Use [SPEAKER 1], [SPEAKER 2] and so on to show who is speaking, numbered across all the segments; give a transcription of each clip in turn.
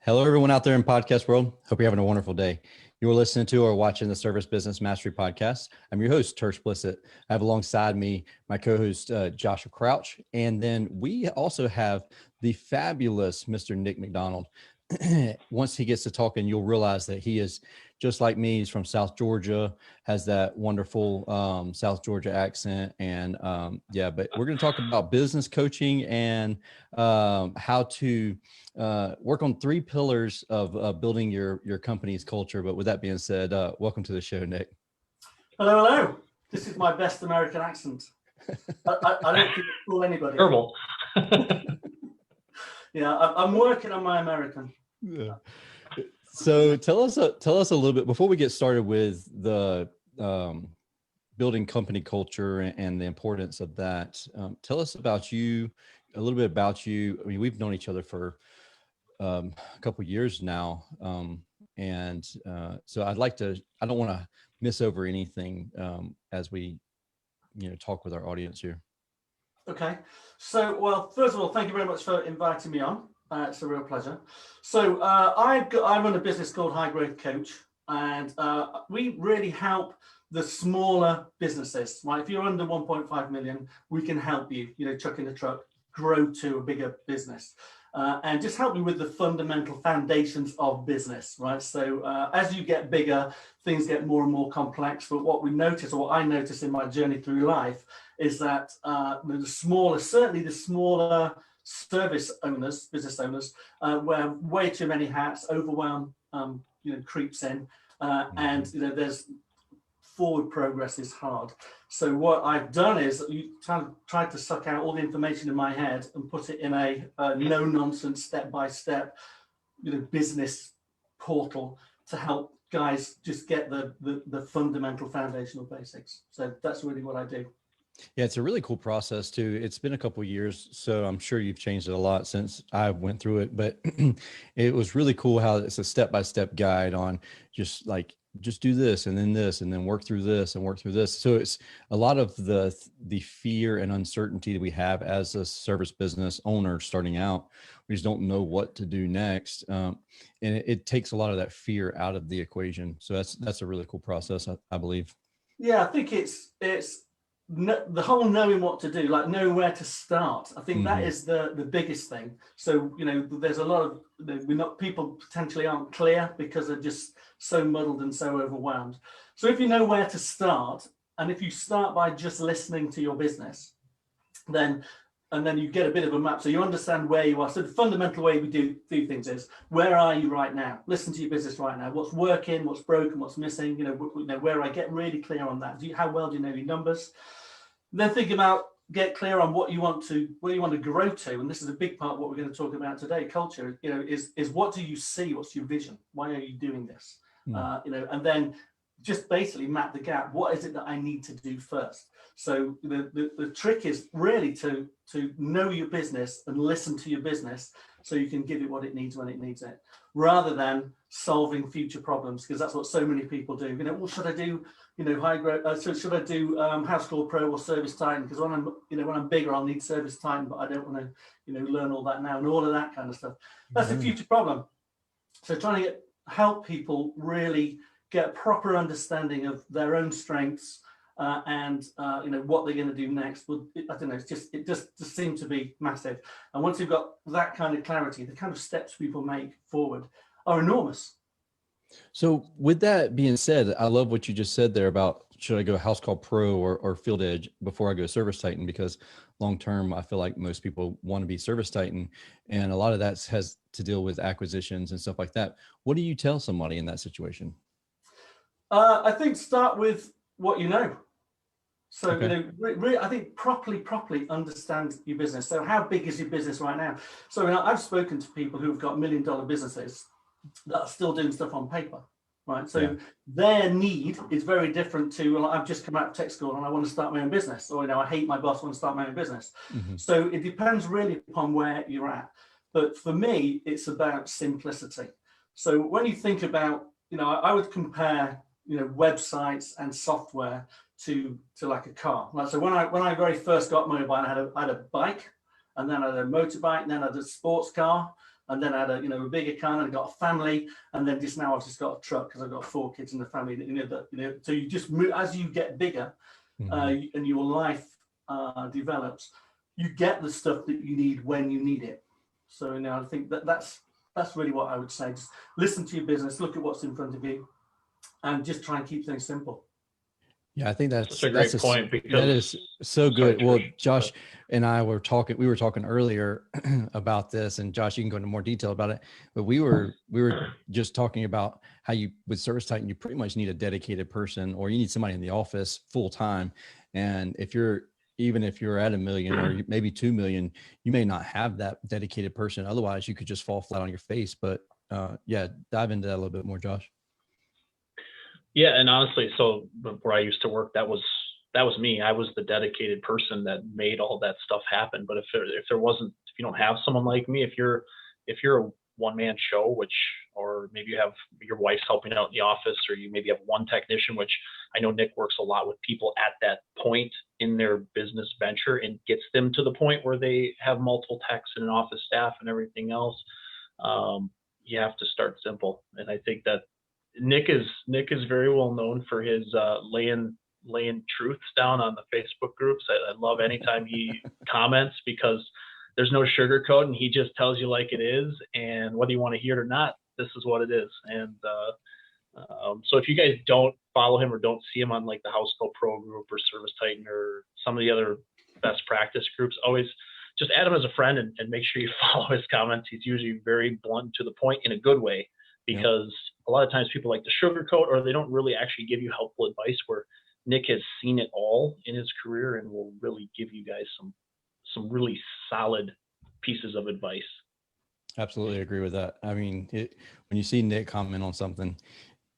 [SPEAKER 1] Hello, everyone out there in podcast world. Hope you're having a wonderful day. You're listening to or watching the Service Business Mastery Podcast. I'm your host, Tersh Blissett. I have alongside me my co-host, Joshua Crouch. And then we also have the fabulous Mr. Nick McDonald. Once he gets to talking, you'll realize that he is just like me. He's from South Georgia, has that wonderful South Georgia accent. And but we're going to talk about business coaching and how to work on three pillars of building your company's culture. But with that being said, welcome to the show, Nick.
[SPEAKER 2] Hello. This is my best American accent. I don't think it fool anybody.
[SPEAKER 3] Terrible.
[SPEAKER 2] Yeah, I'm working on my American.
[SPEAKER 1] Yeah. So tell us a little bit before we get started with the building company culture and the importance of that. Tell us about you, a little bit about you. I mean, we've known each other for a couple of years now, so I don't want to miss over anything as we, talk with our audience here.
[SPEAKER 2] Okay. So, well, first of all, thank you very much for inviting me on. It's a real pleasure. So I run a business called High Growth Coach, and we really help the smaller businesses, right? If you're under 1.5 million, we can help you, chuck in the truck, grow to a bigger business. And just help me with the fundamental foundations of business, right? So as you get bigger, things get more and more complex. But what we notice, or what I notice in my journey through life, is that certainly the smaller service owners, business owners, wear way too many hats, overwhelm, creeps in, and there's forward progress is hard. So what I've done is tried to suck out all the information in my head and put it in a no nonsense, step by step, business portal to help guys just get the fundamental foundational basics. So that's really what I do.
[SPEAKER 1] Yeah, it's a really cool process too. It's been a couple of years, so I'm sure you've changed it a lot since I went through it, but it was really cool how it's a step-by-step guide on just do this and then work through this and work through this. So it's a lot of the fear and uncertainty that we have as a service business owner starting out. We just don't know what to do next. And it takes a lot of that fear out of the equation. So that's a really cool process, I believe.
[SPEAKER 2] Yeah, I think it's the whole knowing what to do, like know where to start. I think that is the biggest thing. So there's a lot of people potentially aren't clear because they're just so muddled and so overwhelmed. So if you know where to start, and if you start by just listening to your business, then you get a bit of a map, so you understand where you are. So the fundamental way we do things is, where are you right now? Listen to your business right now. What's working? What's broken? What's missing? Where I get really clear on that. How well do you know your numbers? Then think about, get clear on where you want to grow to. And this is a big part of what we're going to talk about today. Culture, is what do you see? What's your vision? Why are you doing this? And then just basically map the gap. What is it that I need to do first? So the trick is really to know your business and listen to your business so you can give it what it needs when it needs it, rather than solving future problems, because that's what so many people do. Should I do high growth? So should I do House Call Pro or Service Titan? Because when I'm bigger, I'll need Service Titan, but I don't want to learn all that now and all of that kind of stuff. That's a future problem. So trying to help people really get a proper understanding of their own strengths and what they're going to do next. Well, I don't know. It just seems to be massive. And once you've got that kind of clarity, the kind of steps people make forward are enormous.
[SPEAKER 1] So with that being said, I love what you just said there about, should I go House Call Pro or Field Edge before I go Service Titan? Because long term, I feel like most people want to be Service Titan, and a lot of that has to deal with acquisitions and stuff like that. What do you tell somebody in that situation?
[SPEAKER 2] I think start with what you know. So,
[SPEAKER 1] Okay.
[SPEAKER 2] really, I think properly understand your business. So how big is your business right now? So I've spoken to people who've got $1 million businesses that are still doing stuff on paper, right? So their need is very different to, well, I've just come out of tech school and I want to start my own business, or, I hate my boss, I want to start my own business. So it depends really upon where you're at. But for me, it's about simplicity. So when you think about, I would compare, websites and software to like a car. So when I very first got mobile, I had a bike, and then I had a motorbike, and then I had a sports car, and then I had a bigger car, and I got a family, and then just now I've just got a truck because I've got 4 kids in the family. So you just move as you get bigger, and your life develops. You get the stuff that you need when you need it. So I think that's really what I would say. Just listen to your business, look at what's in front of you, and just try and keep things simple.
[SPEAKER 1] Yeah, I think that's
[SPEAKER 3] a great point. Because
[SPEAKER 1] that is so good. Well, Josh and I were talking earlier about this, and Josh, you can go into more detail about it. But we were just talking about how you, with Service Titan, you pretty much need a dedicated person, or you need somebody in the office full time. And even if you're at $1 million or maybe 2 million, you may not have that dedicated person. Otherwise, you could just fall flat on your face. But yeah, dive into that a little bit more, Josh.
[SPEAKER 3] Yeah, and honestly, so where I used to work, that was me. I was the dedicated person that made all that stuff happen. But if you don't have someone like me, if you're a one-man show, or maybe you have your wife's helping out in the office, or you maybe have one technician, which I know Nick works a lot with people at that point in their business venture and gets them to the point where they have multiple techs and an office staff and everything else. You have to start simple, and I think that Nick is very well known for his laying truths down on the Facebook groups. I love anytime he comments, because there's no sugarcoat, and he just tells you like it is, and whether you want to hear it or not, this is what it is. And so if you guys don't follow him or don't see him on like the Housecall Pro group or Service Titan or some of the other best practice groups, always just add him as a friend and make sure you follow his comments. He's usually very blunt, to the point, in a good way, because a lot of times people like to sugarcoat, or they don't really actually give you helpful advice, where Nick has seen it all in his career and will really give you guys some really solid pieces of advice. Absolutely
[SPEAKER 1] agree with that. I mean, when you see Nick comment on something,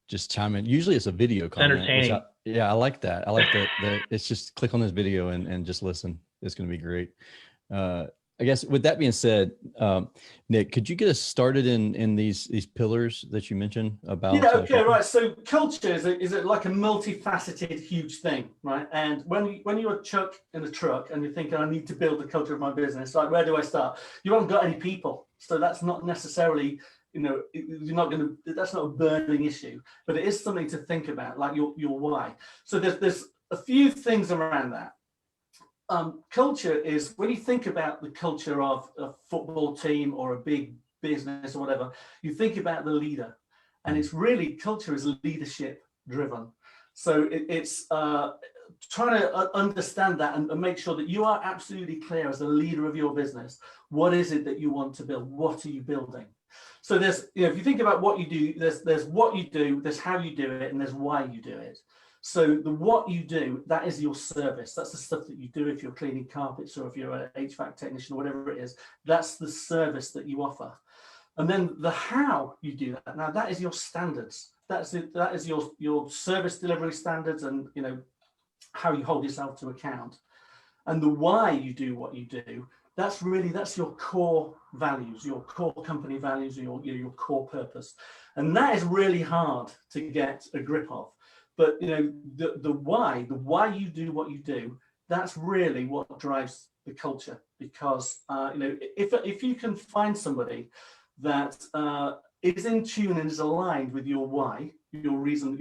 [SPEAKER 1] just chime in. Usually it's a video comment.
[SPEAKER 3] Entertaining.
[SPEAKER 1] I like that. I like that it's just click on this video and just listen. It's going to be great. I guess with that being said, Nick, could you get us started in these pillars that you mentioned about?
[SPEAKER 2] Yeah, okay, right. So culture is like a multifaceted, huge thing, right? And when you're chuck in a truck and you're thinking, I need to build the culture of my business, like, where do I start? You haven't got any people, so that's not necessarily, that's not a burning issue, but it is something to think about, like your why. So there's a few things around that. Culture is, when you think about the culture of a football team or a big business or whatever, you think about the leader, and it's really, culture is leadership driven. So it's trying to understand that and make sure that you are absolutely clear as the leader of your business. What is it that you want to build? What are you building? So there's, if you think about what you do, there's what you do, there's how you do it, and there's why you do it. So the what you do, that is your service. That's the stuff that you do if you're cleaning carpets, or if you're an HVAC technician, or whatever it is. That's the service that you offer. And then the how you do that. Now that is your standards. That's it. That is your service delivery standards, and how you hold yourself to account. And the why you do what you do, that's your core values, your core company values, your core purpose. And that is really hard to get a grip of. But the why you do what you do, that's really what drives the culture. Because if you can find somebody that is in tune and is aligned with your why, your reason,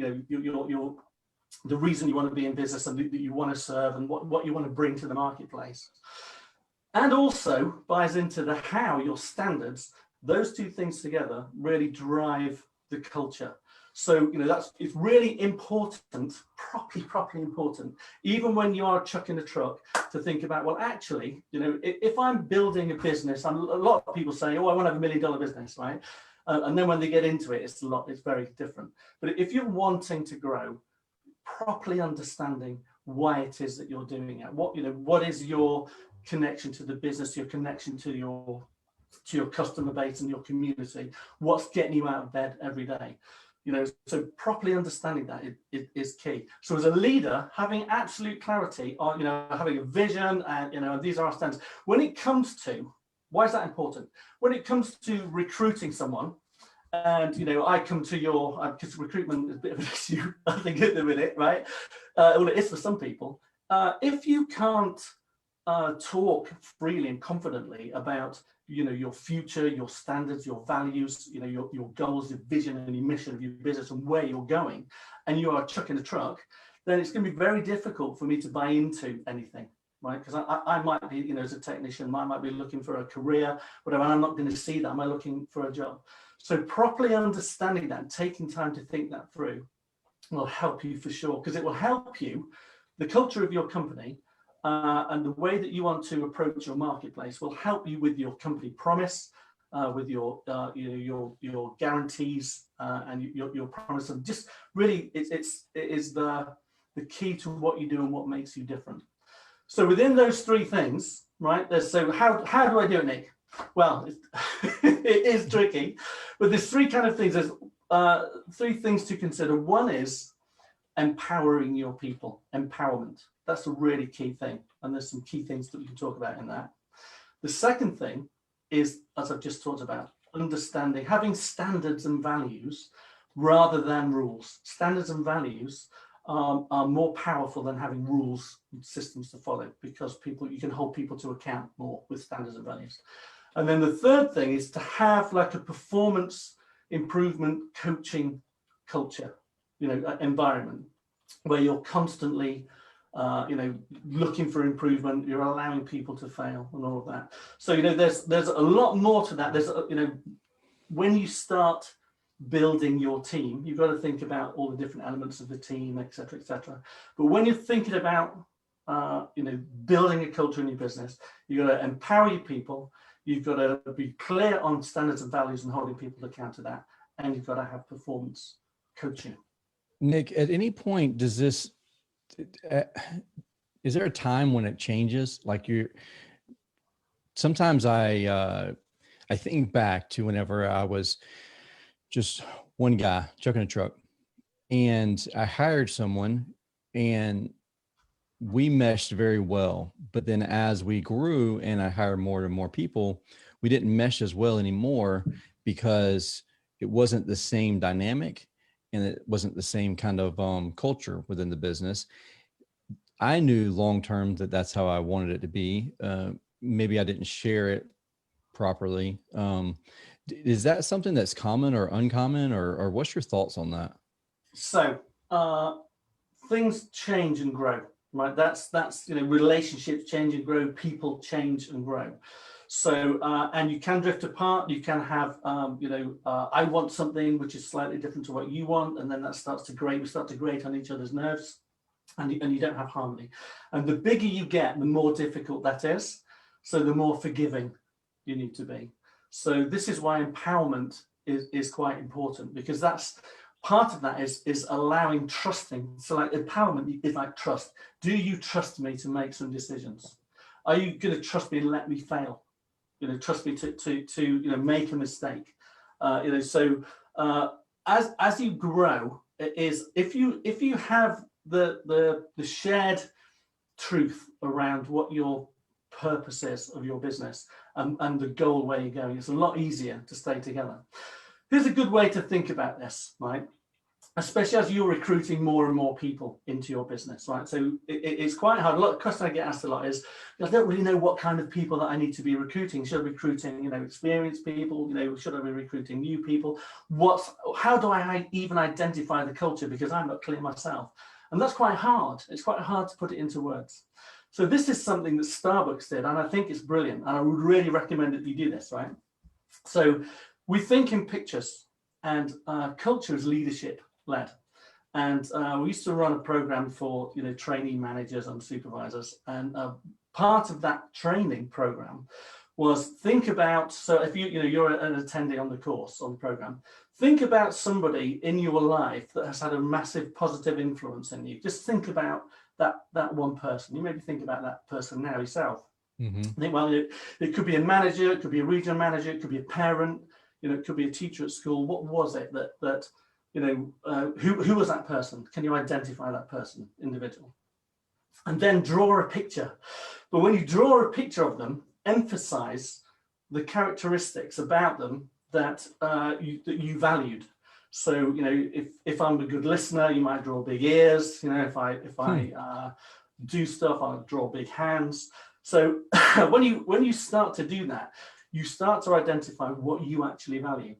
[SPEAKER 2] the reason you want to be in business and that you want to serve, and what you want to bring to the marketplace, and also buys into the how, your standards, those two things together really drive the culture. So it's really important, properly important, even when you are chucking a truck, to think about, well, actually, if I'm building a business, and a lot of people say, oh, I want to have $1 million business, right? And then when they get into it, it's very different. But if you're wanting to grow, properly understanding why it is that you're doing it, what is your connection to the business, your connection to your customer base and your community, what's getting you out of bed every day. So properly understanding that is key. So as a leader, having absolute clarity on, having a vision, and these are our standards. When it comes to, why is that important? When it comes to recruiting someone, and I come to because recruitment is a bit of an issue, I think, at the minute, right? Well, it is for some people. If you can't talk freely and confidently about your future, your standards, your values, your goals, your vision and your mission of your business and where you're going, and you are chucking a truck, then it's going to be very difficult for me to buy into anything, right? Because I might be, as a technician, I might be looking for a career, whatever, and I'm not going to see that. Am I looking for a job? So properly understanding that and taking time to think that through will help you for sure, because it will help you, the culture of your company and the way that you want to approach your marketplace will help you with your company promise, with your guarantees and your promise. And just really, it is the key to what you do and what makes you different. So within those three things, right? So how do I do it, Nick? Well, it is tricky, but there's three kind of things. There's three things to consider. One is empowering your people, empowerment. That's a really key thing. And there's some key things that we can talk about in that. The second thing is, as I've just talked about, understanding, having standards and values rather than rules. Standards and values are more powerful than having rules and systems to follow, because you can hold people to account more with standards and values. And then the third thing is to have like a performance improvement coaching culture, environment where you're constantly looking for improvement, you're allowing people to fail and all of that. So there's a lot more to that. There's when you start building your team, you've got to think about all the different elements of the team, etc., etc. But when you're thinking about building a culture in your business, you've got to empower your people, you've got to be clear on standards and values and holding people to account to that, and you've got to have performance coaching.
[SPEAKER 1] Nick, at any point does this is there a time when it changes? Like sometimes I think back to whenever I was just one guy chucking a truck, and I hired someone and we meshed very well. But then as we grew and I hired more and more people, we didn't mesh as well anymore because it wasn't the same dynamic and it wasn't the same kind of culture within the business. I knew long-term that that's how I wanted it to be. Maybe I didn't share it properly. Is that something that's common or uncommon, or what's your thoughts on that?
[SPEAKER 2] So things change and grow, right? That's relationships change and grow, people change and grow. So and you can drift apart. You can have I want something which is slightly different to what you want, and then that starts to grate. We start to grate on each other's nerves, and you don't have harmony. And the bigger you get, the more difficult that is. So the more forgiving you need to be. So this is why empowerment is quite important, because that's part of that is allowing, trusting. So like empowerment is like trust. Do you trust me to make some decisions? Are you going to trust me and let me fail? Trust me to make a mistake. So as you grow, it is if you have the shared truth around what your purpose is of your business and the goal where you're going, it's a lot easier to stay together. Here's a good way to think about this, right? Especially as you're recruiting more and more people into your business, right? So it's quite hard. A lot of questions I get asked a lot is, I don't really know what kind of people that I need to be recruiting. Should I be recruiting, experienced people? Should I be recruiting new people? How do I even identify the culture? Because I'm not clear myself. And that's quite hard. It's quite hard to put it into words. So this is something that Starbucks did, and I think it's brilliant. And I would really recommend that you do this, right? So we think in pictures, and culture is leadership led. And we used to run a program for trainee managers and supervisors, and part of that training program was think about, so if you're an attendee on the course, on the program, think about somebody in your life that has had a massive positive influence in you. Just think about that one person. You maybe think about that person now yourself. Mm-hmm. I think, well, it could be a manager, it could be a regional manager, it could be a parent, it could be a teacher at school. What was it that who was that person? Can you identify that person, individual? And then draw a picture. But when you draw a picture of them, emphasize the characteristics about them that you valued. So if I'm a good listener, you might draw big ears. If I do stuff, I'll draw big hands. So when you start to do that, you start to identify what you actually value.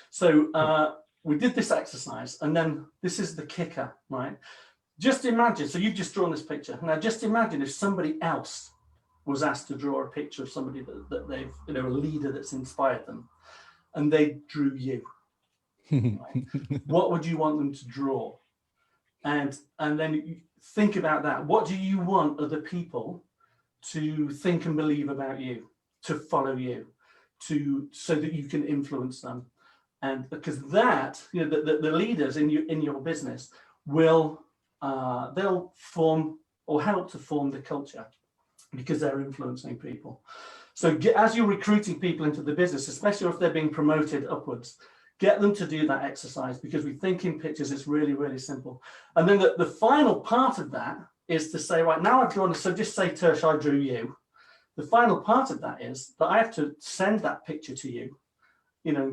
[SPEAKER 2] So we did this exercise, and then this is the kicker, right? Just imagine, so you've just drawn this picture. Now just imagine if somebody else was asked to draw a picture of somebody that they've, a leader that's inspired them, and they drew you. Right? What would you want them to draw? And then you think about that. What do you want other people to think and believe about you, to follow you, so that you can influence them? And because that, the leaders in your business will they'll form or help to form the culture, because they're influencing people. So as you're recruiting people into the business, especially if they're being promoted upwards, get them to do that exercise, because we think in pictures. It's really, really simple. And then the final part of that is to say, right, now I've drawn, so just say, Tersh, I drew you. The final part of that is that I have to send that picture to you,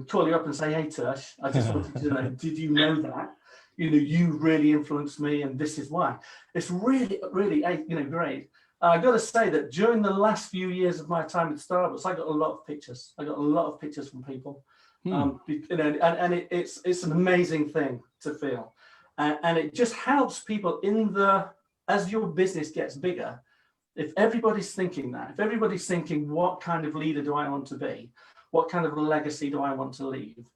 [SPEAKER 2] call you up and say, hey, Tersh, I just wanted to know, did you know that? You really influenced me, and this is why. It's really, really, great. I got to say that during the last few years of my time at Starbucks, I got a lot of pictures. I got a lot of pictures from people. And it's an amazing thing to feel, and it just helps people as your business gets bigger. If everybody's thinking that, if everybody's thinking, what kind of leader do I want to be, what kind of legacy do I want to leave,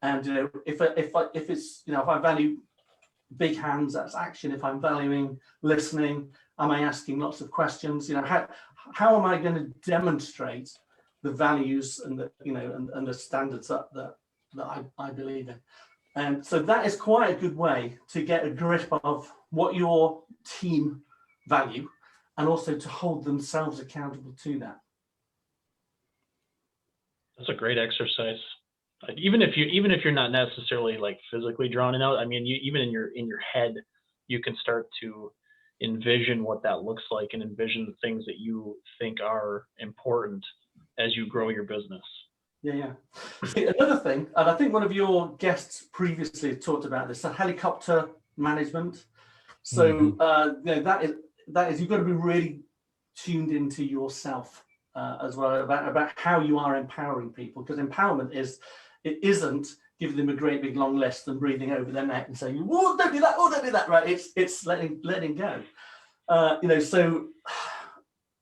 [SPEAKER 2] and if I value big hands, that's action. If I'm valuing listening, am I asking lots of questions? How am I going to demonstrate the values and the and the standards that I believe in? And so that is quite a good way to get a grip of what your team value, and also to hold themselves accountable to that.
[SPEAKER 3] That's a great exercise. Even if you're not necessarily like physically drawing it out, I mean, even in your head, you can start to envision what that looks like, and envision the things that you think are important as you grow your business. Yeah.
[SPEAKER 2] See, another thing, and I think one of your guests previously talked about this, helicopter management. So that is you've got to be really tuned into yourself as well, about how you are empowering people, because empowerment isn't giving them a great big long list and breathing over their neck and saying, "Whoa, don't do that! Oh, don't do that!" Right? It's letting go. So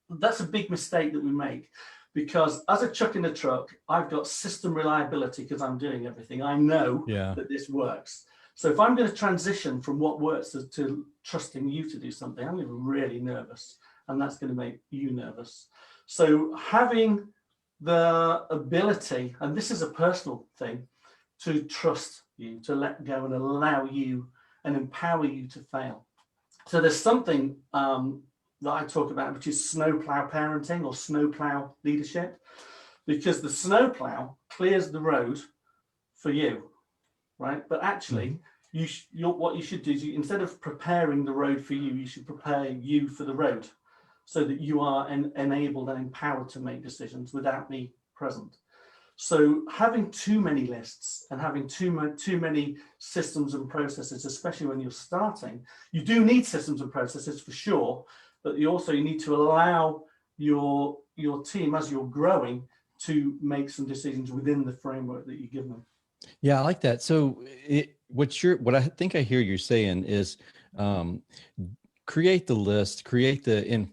[SPEAKER 2] that's a big mistake that we make, because as a chuck in the truck, I've got system reliability because I'm doing everything. I know that this works. So if I'm going to transition from what works to trusting you to do something, I'm going to be really nervous, and that's going to make you nervous. So having the ability, and this is a personal thing, to trust you, to let go and allow you and empower you to fail. So there's something that I talk about, which is snowplow parenting or snowplow leadership, because the snowplow clears the road for you, right? But actually, what you should do is, instead of preparing the road for you, you should prepare you for the road, so that you are enabled and empowered to make decisions without me present. So having too many lists and having too many systems and processes, especially when you're starting, you do need systems and processes for sure, but you need to allow your team, as you're growing, to make some decisions within the framework that you give them.
[SPEAKER 1] Yeah, I like that. So what I think I hear you saying is, create the list, create the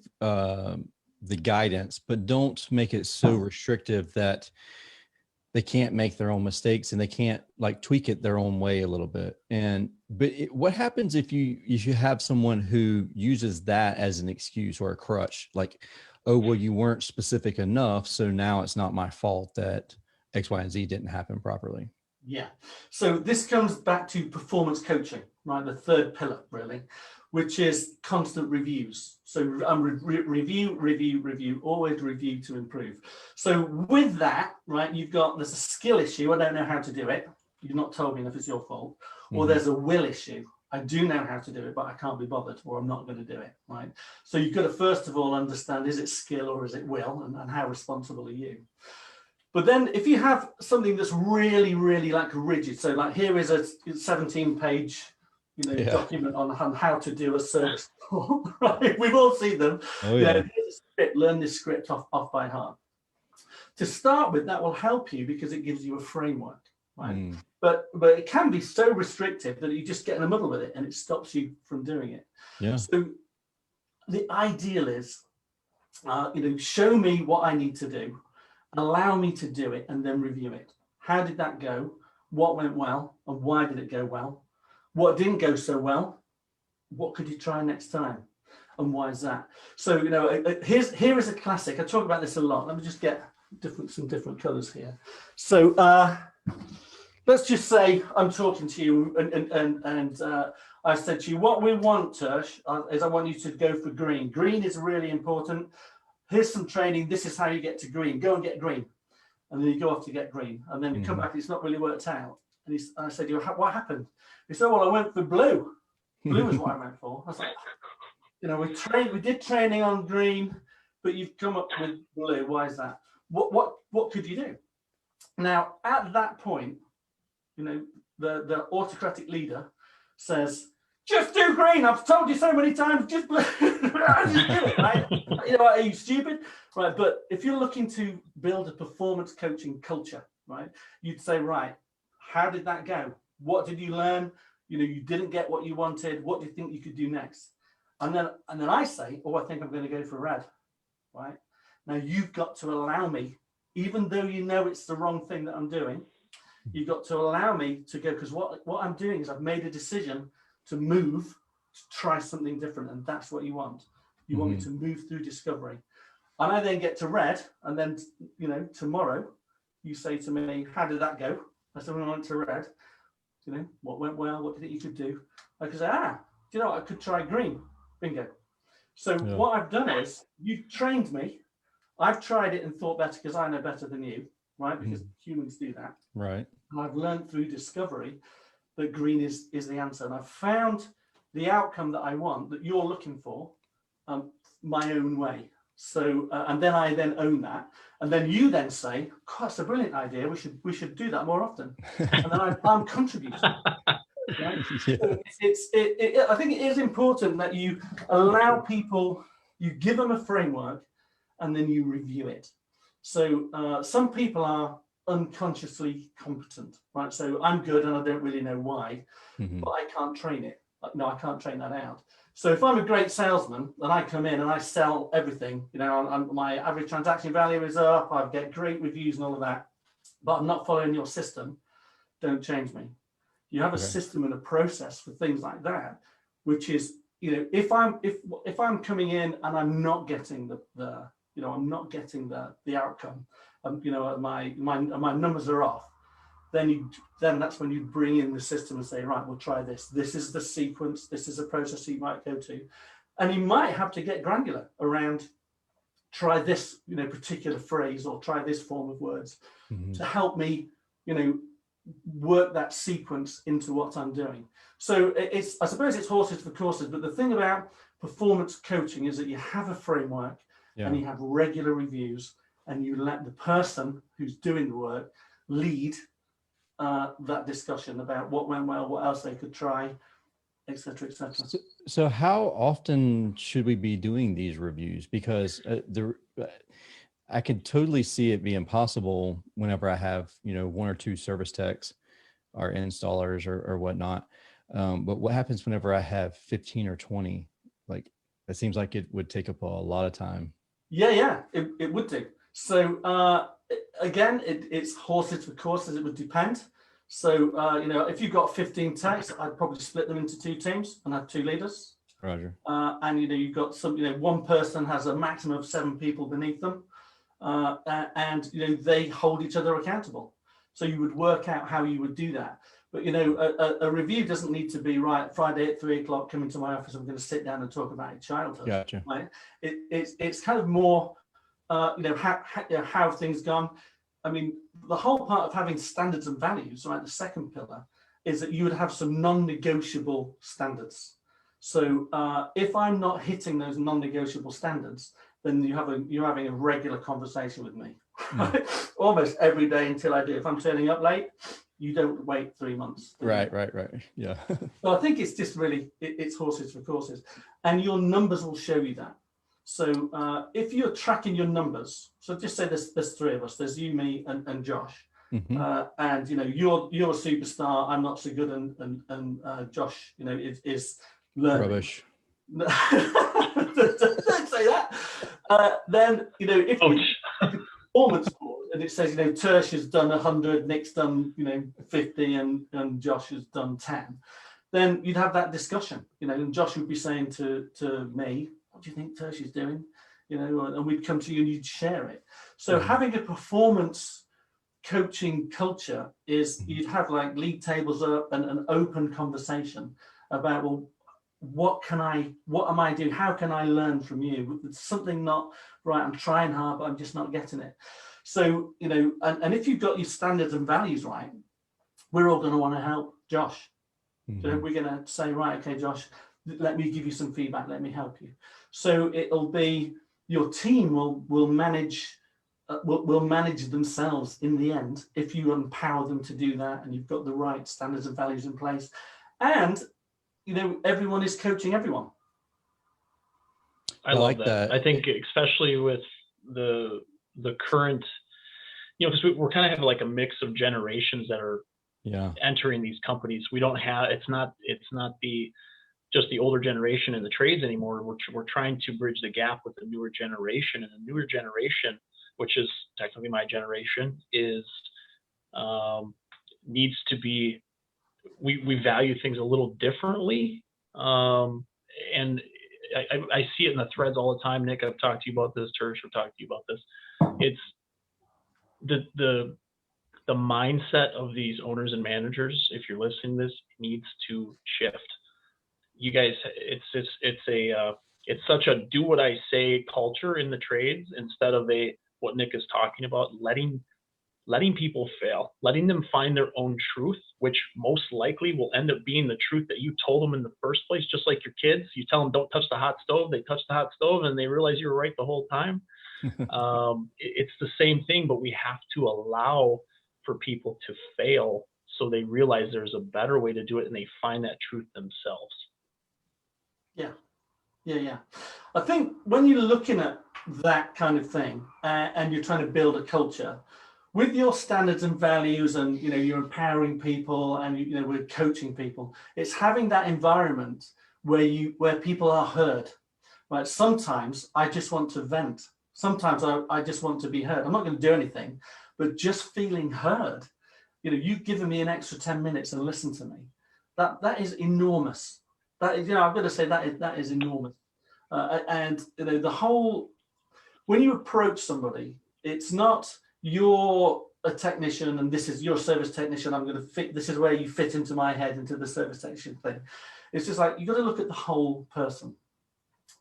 [SPEAKER 1] guidance, but don't make it so restrictive that they can't make their own mistakes and they can't tweak it their own way a little bit. But what happens if you have someone who uses that as an excuse or a crutch, like, oh, well, you weren't specific enough, so now it's not my fault that X, Y, and Z didn't happen properly? Yeah.
[SPEAKER 2] So this comes back to performance coaching, right? The third pillar, really, which is constant reviews. So review, always review to improve. So with that, right, there's a skill issue. I don't know how to do it. You've not told me enough, it's your fault. Or there's a will issue. I do know how to do it, but I can't be bothered, or I'm not going to do it, right? So you've got to first of all understand, is it skill or is it will, and how responsible are you? But then if you have something that's really, really rigid, so here is a 17-page document on how to do a service call, right? We've all seen them.
[SPEAKER 1] Oh, yeah.
[SPEAKER 2] Here's a script, learn this script off by heart. to start with, that will help you because it gives you a framework, right? But it can be so restrictive that you just get in the middle with it and it stops you from doing it.
[SPEAKER 1] Yeah.
[SPEAKER 2] So the ideal is, show me what I need to do, allow me to do it, and then review it. How did that go? What went well, and why did it go well? What didn't go so well? What could you try next time, and why is that? So here is a classic. I talk about this a lot. Let me just get some different colors here. So let's just say I'm talking to you, and I said to you, what we want, Tersh, is I want you to go for green. Green is really important. Here's some training. This is how you get to green. Go and get green. And then you go off to get green. And then you come back, it's not really worked out. And I said, what happened? He said, well, I went for blue. Blue is what I went for. I was like, we did training on green, but you've come up with blue. Why is that? What could you do? Now, at that point, the autocratic leader says, just do green. I've told you so many times, just blue. Just do it, right? Are you stupid? Right. But if you're looking to build a performance coaching culture, right, you'd say, right, how did that go? What did you learn? You didn't get what you wanted. What do you think you could do next? And then I say, I think I'm going to go for red, right? Now you've got to allow me, even though it's the wrong thing that I'm doing, you've got to allow me to go, because what I'm doing is I've made a decision to move, to try something different, and that's what you want. You want me to move through discovery. And I then get to red, and then, tomorrow you say to me, how did that go? I said, when I went to red, what went well, what do you think you could do? I could say, I could try green. Bingo. So what I've done is, you've trained me. I've tried it and thought better because I know better than you, right? Because humans do that.
[SPEAKER 1] Right.
[SPEAKER 2] And I've learned through discovery that green is the answer. And I've found the outcome that I want, that you're looking for, my own way. So, and then I own that. And then you then say, that's a brilliant idea. We should do that more often. And then I'm contributing. Right? Yeah. So I think it is important that you allow people, you give them a framework, and then you review it. So some people are unconsciously competent, right? So I'm good and I don't really know why, but I can't train it. No, I can't train that out. So if I'm a great salesman and I come in and I sell everything, my average transaction value is up, I get great reviews and all of that, but I'm not following your system, don't change me. You have a system and a process for things like that, which is, if I'm coming in and I'm not getting the outcome, my numbers are off, then that's when you bring in the system and say, right, we'll try this. This is the sequence. This is a process you might go to, and you might have to get granular around. Try this, particular phrase, or try this form of words to help me, work that sequence into what I'm doing. So I suppose it's horses for courses, but the thing about performance coaching is that you have a framework and you have regular reviews, and you let the person who's doing the work lead that discussion about what went well, what else they could try, etc., etc.
[SPEAKER 1] So how often should we be doing these reviews? Because I can totally see it being possible whenever I have, one or two service techs or installers or whatnot. But what happens whenever I have 15 or 20? Like, it seems like it would take up a lot of time.
[SPEAKER 2] Yeah, it would do. So again, it's horses for courses. It would depend. So if you've got 15 techs, I'd probably split them into 2 teams and have 2 leaders.
[SPEAKER 1] Roger.
[SPEAKER 2] And you've got one person has a maximum of 7 people beneath them, and they hold each other accountable. So you would work out how you would do that. But a review doesn't need to be right Friday at 3 o'clock. Come into my office. I'm going to sit down and talk about your childhood.
[SPEAKER 1] Gotcha.
[SPEAKER 2] Right? It's kind of more how things gone. I mean, the whole part of having standards and values, right? The second pillar is that you would have some non-negotiable standards. So if I'm not hitting those non-negotiable standards, then you're having a regular conversation with me, almost every day until I do. If I'm turning up late, you don't wait 3 months.
[SPEAKER 1] Right. Yeah.
[SPEAKER 2] So I think it's just really, it's horses for courses, and your numbers will show you that. So if you're tracking your numbers, so just say there's three of us, there's you, me, and Josh. And you're a superstar, I'm not so good, and Josh is learning.
[SPEAKER 1] Rubbish.
[SPEAKER 2] Don't say that. Then if you performance board and it says Tersh has done 100, Nick's done 50, and Josh has done 10, then you'd have that discussion, and Josh would be saying to me, what do you think Tersh is doing, and we'd come to you and you'd share it. So having a performance coaching culture is you'd have like league tables up and an open conversation about, well, what am I doing? How can I learn from you? It's something not right. I'm trying hard, but I'm just not getting it. So, and if you've got your standards and values right, we're all going to want to help Josh. So we're going to say, right, okay, Josh, let me give you some feedback. Let me help you. So it'll be your team will manage themselves in the end if you empower them to do that, and you've got the right standards and values in place, and everyone is coaching everyone.
[SPEAKER 3] I love that. I think especially with the current, because we're kind of have like a mix of generations that are entering these companies. We don't have, it's not just the older generation in the trades anymore. We're trying to bridge the gap with the newer generation, and the newer generation, which is technically my generation, is needs to be, we value things a little differently. And I see it in the threads all the time. Nick, I've talked to you about this. Tersh, I've talked to you about this. It's the mindset of these owners and managers, if you're listening to this, needs to shift. You guys, it's such a do what I say culture in the trades, instead of what Nick is talking about, letting people fail, letting them find their own truth, which most likely will end up being the truth that you told them in the first place. Just like your kids, you tell them don't touch the hot stove, they touch the hot stove and they realize you were right the whole time. It's the same thing, but we have to allow for people to fail so they realize there's a better way to do it and they find that truth themselves.
[SPEAKER 2] Yeah. I think when you're looking at that kind of thing and you're trying to build a culture with your standards and values, and you're empowering people, and we're coaching people, it's having that environment where people are heard. Right? Sometimes I just want to vent. Sometimes I just want to be heard. I'm not going to do anything, but just feeling heard. You've given me an extra 10 minutes and listen to me. That is enormous. That is, I've got to say that is enormous. And the whole, when you approach somebody, it's not you're a technician and this is your service technician. I'm going to fit. This is where you fit into my head, into the service technician thing. It's just like you got to look at the whole person.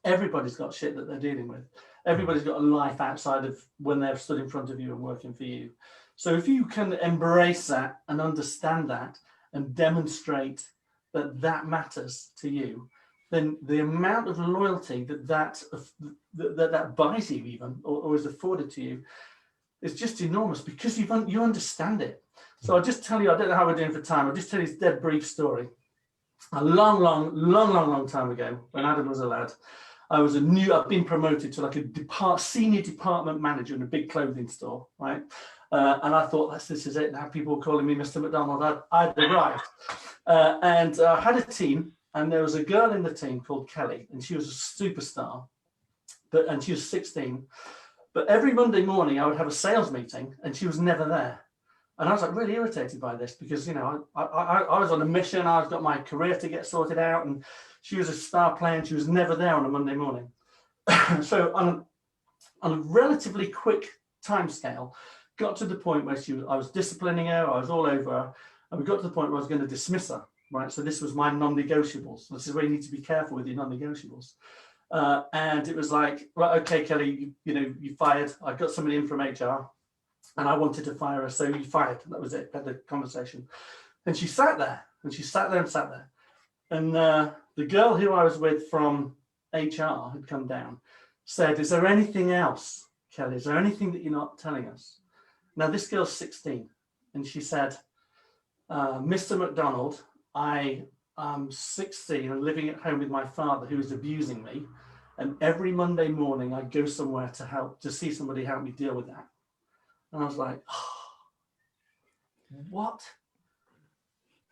[SPEAKER 2] Everybody's got shit that they're dealing with. Everybody's got a life outside of when they're stood in front of you and working for you. So if you can embrace that and understand that and demonstrate that matters to you, then the amount of loyalty that buys you even or is afforded to you is just enormous, because you understand it. So I'll just tell you, I don't know how we're doing for time. I'll just tell you this dead brief story. A long time ago, when Adam was a lad, I've been promoted to like a senior department manager in a big clothing store, right? And I thought, this is it. Now people calling me Mr. McDonald. I'd arrived. And I had a team, and there was a girl in the team called Kelly, and she was a superstar, and she was 16. But every Monday morning I would have a sales meeting and she was never there. And I was like really irritated by this, because, I was on a mission. I've got my career to get sorted out, and she was a star player and she was never there on a Monday morning. So on a relatively quick time scale, got to the point where I was disciplining her, I was all over her, and we got to the point where I was going to dismiss her, right? So this was my non-negotiables. This is where you need to be careful with your non-negotiables. And it was like, right, okay, Kelly, you fired. I got somebody in from HR and I wanted to fire her, so you fired. That was it. Had the conversation. And she sat there and sat there. And the girl who I was with from HR had come down, said, is there anything else, Kelly? Is there anything that you're not telling us? Now, this girl's 16. And she said, Mr. McDonald, I'm 16 and living at home with my father, who is abusing me. And every Monday morning I'd go somewhere to see somebody help me deal with that. And I was like, oh, what?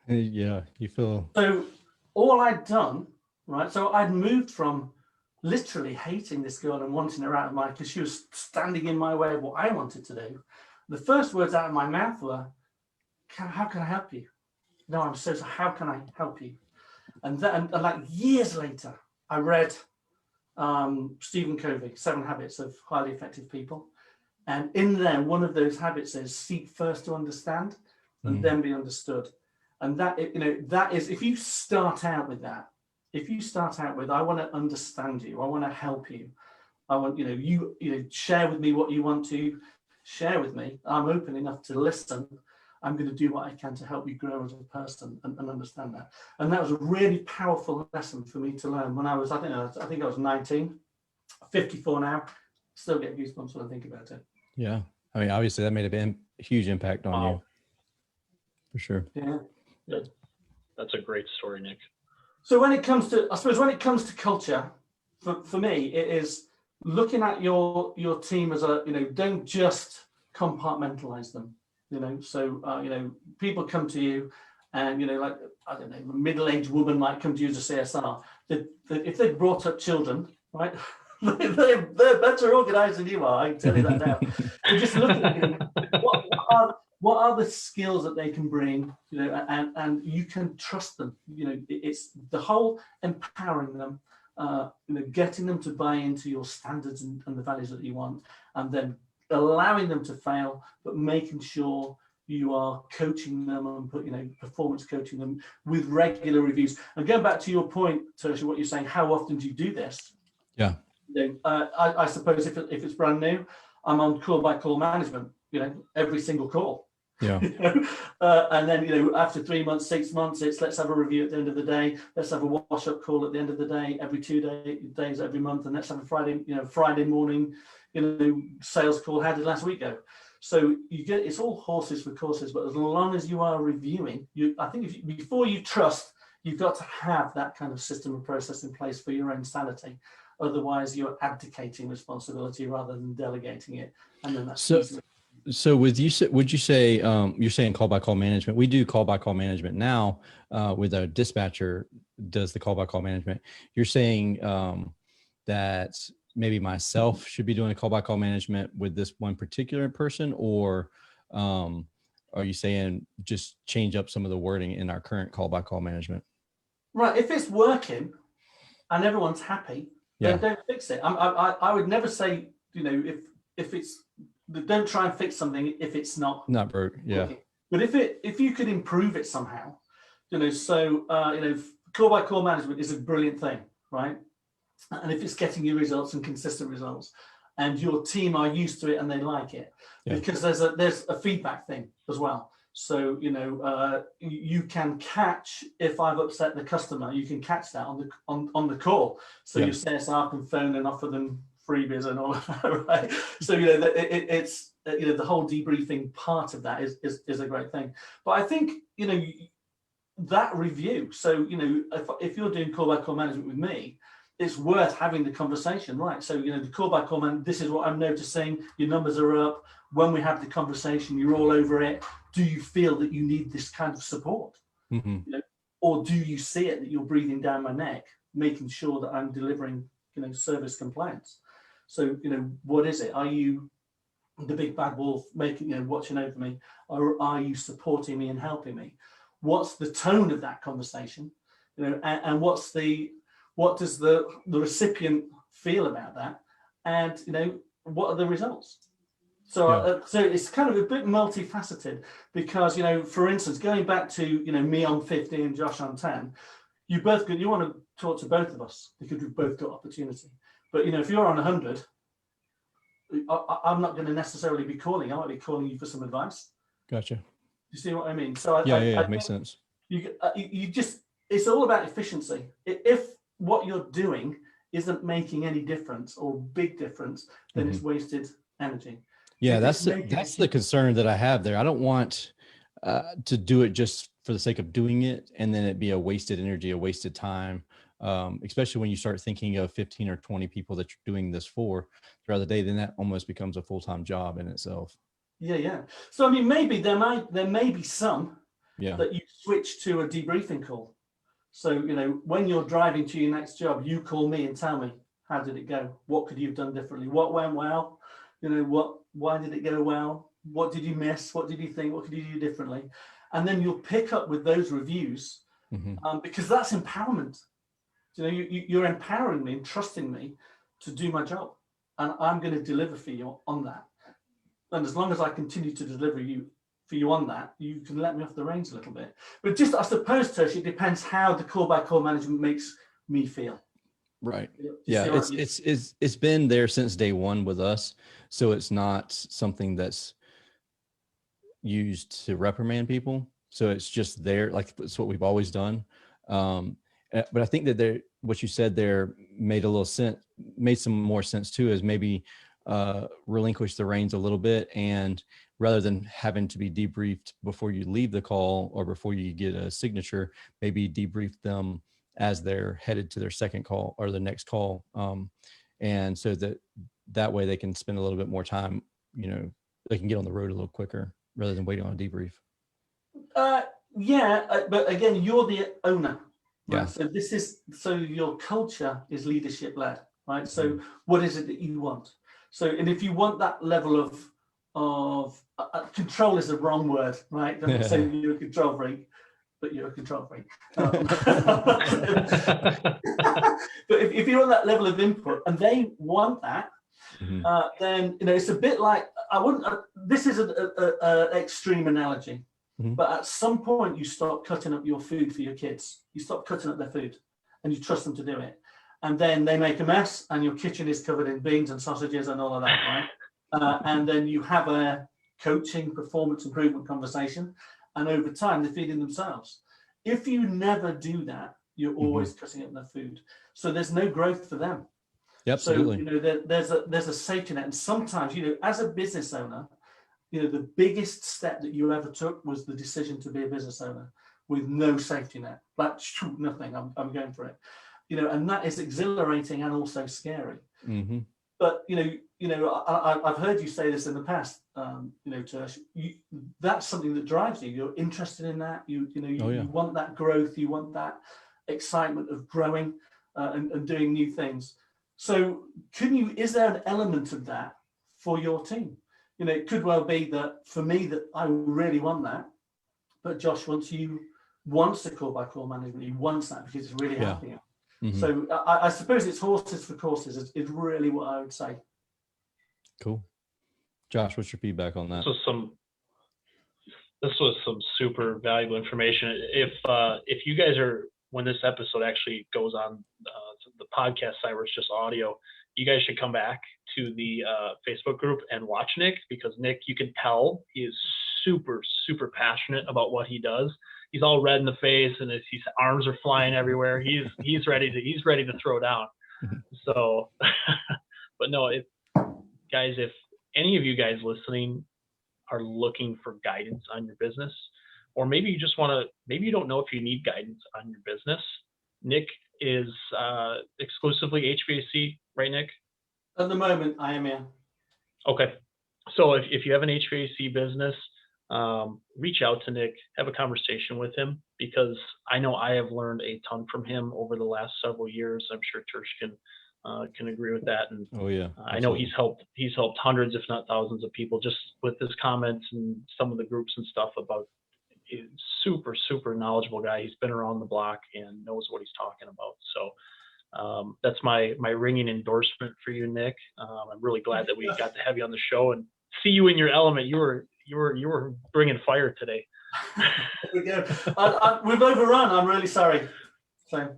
[SPEAKER 1] Yeah, you feel.
[SPEAKER 2] So all I'd done, right? So I'd moved from literally hating this girl and wanting her out of my, because she was standing in my way of what I wanted to do. The first words out of my mouth were, how can I help you? No, I'm so how can I help you? And then, and like years later, I read Stephen Covey, 7 Habits of Highly Effective People. And in there, one of those habits is seek first to understand and then be understood. And that, that is, if you start out with that, I want to understand you, I want to help you, I want, you share with me what you want to share with me. I'm open enough to listen. I'm going to do what I can to help you grow as a person and understand that. And that was a really powerful lesson for me to learn when I was, I think I was 19, 54 now. Still get goosebumps when I think about it.
[SPEAKER 1] Yeah. I mean, obviously that made a huge impact on you. For sure.
[SPEAKER 2] Yeah.
[SPEAKER 3] That's a great story, Nick.
[SPEAKER 2] So when it comes to culture, for me, it is looking at your team as a, don't just compartmentalize them, so, people come to you and, like, I don't know, a middle-aged woman might come to you as a CSR. If they've brought up children, right, they're better organized than you are, I can tell you that now. So just looking at what are the skills that they can bring, and you can trust them. It's the whole empowering them, getting them to buy into your standards and the values that you want, and then allowing them to fail, but making sure you are coaching them and performance coaching them with regular reviews. And going back to your point, Tertiary, what you're saying, how often do you do this?
[SPEAKER 1] Yeah.
[SPEAKER 2] I suppose if it's brand new, I'm on call by call management, every single call.
[SPEAKER 1] Yeah.
[SPEAKER 2] And then, after 3 months, 6 months, it's let's have a review at the end of the day. Let's have a wash up call at the end of the day, every 2 days, every month. And let's have a Friday morning, sales call. How did last week go? So it's all horses for courses, but as long as you are reviewing, I think before you trust, you've got to have that kind of system and process in place for your own sanity. Otherwise, you're abdicating responsibility rather than delegating it. And then that's
[SPEAKER 1] So would you say you're saying call by call management? We do call by call management now with our dispatcher does the call by call management. You're saying that maybe myself should be doing a call by call management with this one particular person, or are you saying just change up some of the wording in our current call by call management?
[SPEAKER 2] Right. If it's working and everyone's happy, then don't fix it. I would never say, if it's, don't try and fix something if it's not
[SPEAKER 1] broke. Yeah.
[SPEAKER 2] working. But if you could improve it somehow, call by call management is a brilliant thing, right? And if it's getting you results and consistent results, and your team are used to it and they like it, because there's a feedback thing as well. So, you can catch, if I've upset the customer, you can catch that on the call. So your CSR can phone and offer them freebies and all of that, right? So, it's the whole debriefing part of that is a great thing. But I think, that review. So, if you're doing call by call management with me, it's worth having the conversation, right? So, the call by call man, this is what I'm noticing. Your numbers are up. When we have the conversation, you're all over it. Do you feel that you need this kind of support?
[SPEAKER 1] Mm-hmm.
[SPEAKER 2] Or do you see it that you're breathing down my neck, making sure that I'm delivering, service compliance? So, what is it? Are you the big bad wolf watching over me, or are you supporting me and helping me? What's the tone of that conversation? And what does the recipient feel about that? And, what are the results? So, so it's kind of a bit multifaceted because, for instance, going back to, me on 50 and Josh on 10, you want to talk to both of us because we've both got opportunity. But, if you're on 100, I'm not going to necessarily be calling. I might be calling you for some advice.
[SPEAKER 1] Gotcha.
[SPEAKER 2] You see what I mean? So
[SPEAKER 1] I makes sense.
[SPEAKER 2] You just, it's all about efficiency. If what you're doing isn't making any difference or big difference, then it's wasted energy.
[SPEAKER 1] Yeah, that's the concern that I have there. I don't want to do it just for the sake of doing it, and then it be a wasted energy, a wasted time. especially when you start thinking of 15 or 20 people that you're doing this for throughout the day, then that almost becomes a full-time job in itself.
[SPEAKER 2] Yeah. So I mean, maybe there may be some that you switch to a debriefing call. So, you know, when you're driving to your next job, you call me and tell me, how did it go? What could you have done differently? What went well? You know, why did it go well? What did you miss? What did you think? What could you do differently? And then you'll pick up with those reviews, because that's empowerment. You know, you're empowering me and trusting me to do my job, and I'm going to deliver for you on that. And as long as I continue to deliver for you on that, you can let me off the reins a little bit. But just, I suppose, Tersh, it depends how the call-by-call management makes me feel.
[SPEAKER 1] Right. Yeah. It's been there since day one with us. So it's not something that's used to reprimand people. So it's just there. Like, it's what we've always done. But I think that what you said there made some more sense too, is maybe relinquish the reins a little bit, and rather than having to be debriefed before you leave the call or before you get a signature, maybe debrief them as they're headed to their second call or the next call. And so that way they can spend a little bit more time, you know, they can get on the road a little quicker rather than waiting on a debrief.
[SPEAKER 2] But again, you're the owner. Right?
[SPEAKER 1] Yeah.
[SPEAKER 2] So your culture is leadership led, right? So what is it that you want? So, and if you want that level of control is the wrong word, right? Don't say you're a control freak, but you're a control freak. But if you want that level of input and they want that, then, you know, it's a bit like, this is an extreme analogy, but at some point you stop cutting up your food for your kids. You stop cutting up their food and you trust them to do it. And then they make a mess and your kitchen is covered in beans and sausages and all of that, right? And then you have a coaching performance improvement conversation, and over time they're feeding themselves. If you never do that, you're always cutting up their food. So there's no growth for them.
[SPEAKER 1] Yep, absolutely.
[SPEAKER 2] So, you know, there's a safety net. And sometimes, you know, as a business owner, you know, the biggest step that you ever took was the decision to be a business owner with no safety net. Like, nothing, I'm going for it. You know, and that is exhilarating and also scary. But you know, I've heard you say this in the past. You know, Tersh, that's something that drives you. You're interested in that. You want that growth. You want that excitement of growing and doing new things. So, is there an element of that for your team? You know, it could well be that for me that I really want that, but Josh wants the call-by-call management. He wants that because it's really helping him. So I suppose it's horses for courses is really what I would say.
[SPEAKER 1] Cool. Josh, what's your feedback on that?
[SPEAKER 3] This was some super valuable information. If you guys when this episode actually goes on the podcast side where it's just audio, you guys should come back to the Facebook group and watch Nick, because Nick, you can tell he is super, super passionate about what he does. He's all red in the face and his arms are flying everywhere. He's ready to throw down. So, but no, guys, if any of you guys listening are looking for guidance on your business, or maybe you just maybe you don't know if you need guidance on your business, Nick is exclusively HVAC, right, Nick?
[SPEAKER 2] At the moment, I am, yeah.
[SPEAKER 3] Okay. So if you have an HVAC business, reach out to Nick, have a conversation with him, because I know I have learned a ton from him over the last several years. I'm sure Tersh can agree with that. And I know he's helped hundreds, if not thousands, of people just with his comments and some of the groups and stuff about. He's super, super knowledgeable guy. He's been around the block and knows what he's talking about. So that's my ringing endorsement for you, Nick. I'm really glad that we got to have you on the show and see you in your element. You were bringing fire today.
[SPEAKER 2] There we go. We've overrun. I'm really sorry. So.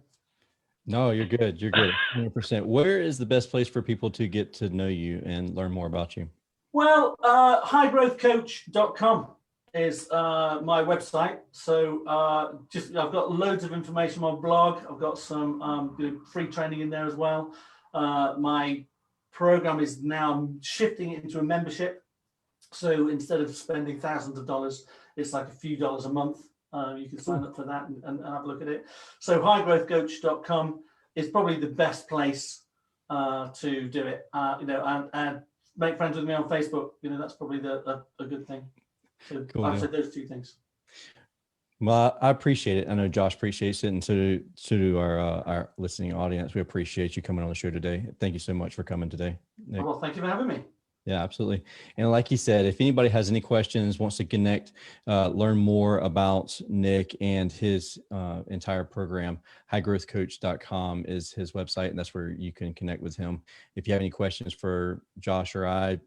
[SPEAKER 1] No, you're good. You're good. 100%. Where is the best place for people to get to know you and learn more about you?
[SPEAKER 2] Well, highgrowthcoach.com is my website. So I've got loads of information on my blog. I've got some free training in there as well. My program is now shifting it into a membership. So instead of spending thousands of dollars, it's like a few dollars a month. You can sign up for that and have a look at it. So highgrowthcoach.com is probably the best place to do it. And make friends with me on Facebook. That's probably a good thing. So
[SPEAKER 1] Cool,
[SPEAKER 2] I've said those two things.
[SPEAKER 1] Well, I appreciate it. I know Josh appreciates it, and so do our listening audience. We appreciate you coming on the show today. Thank you so much for coming today, Nick.
[SPEAKER 2] Well, thank you for having me.
[SPEAKER 1] Yeah, absolutely. And like he said, if anybody has any questions, wants to connect, learn more about Nick and his entire program, highgrowthcoach.com is his website, and that's where you can connect with him. If you have any questions for Josh or I,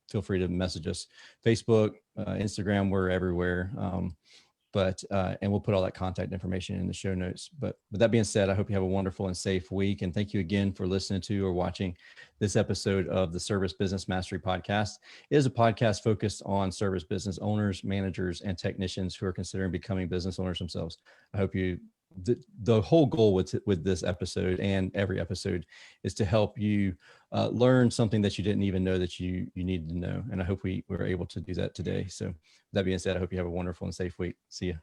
[SPEAKER 1] feel free to message us. Facebook, Instagram, we're everywhere. And we'll put all that contact information in the show notes. But with that being said, I hope you have a wonderful and safe week. And thank you again for listening to or watching this episode of the Service Business Mastery Podcast. It is a podcast focused on service business owners, managers, and technicians who are considering becoming business owners themselves. I hope the whole goal with this episode and every episode is to help you learn something that you didn't even know that you needed to know. And I hope we were able to do that today. So with that being said, I hope you have a wonderful and safe week. See you.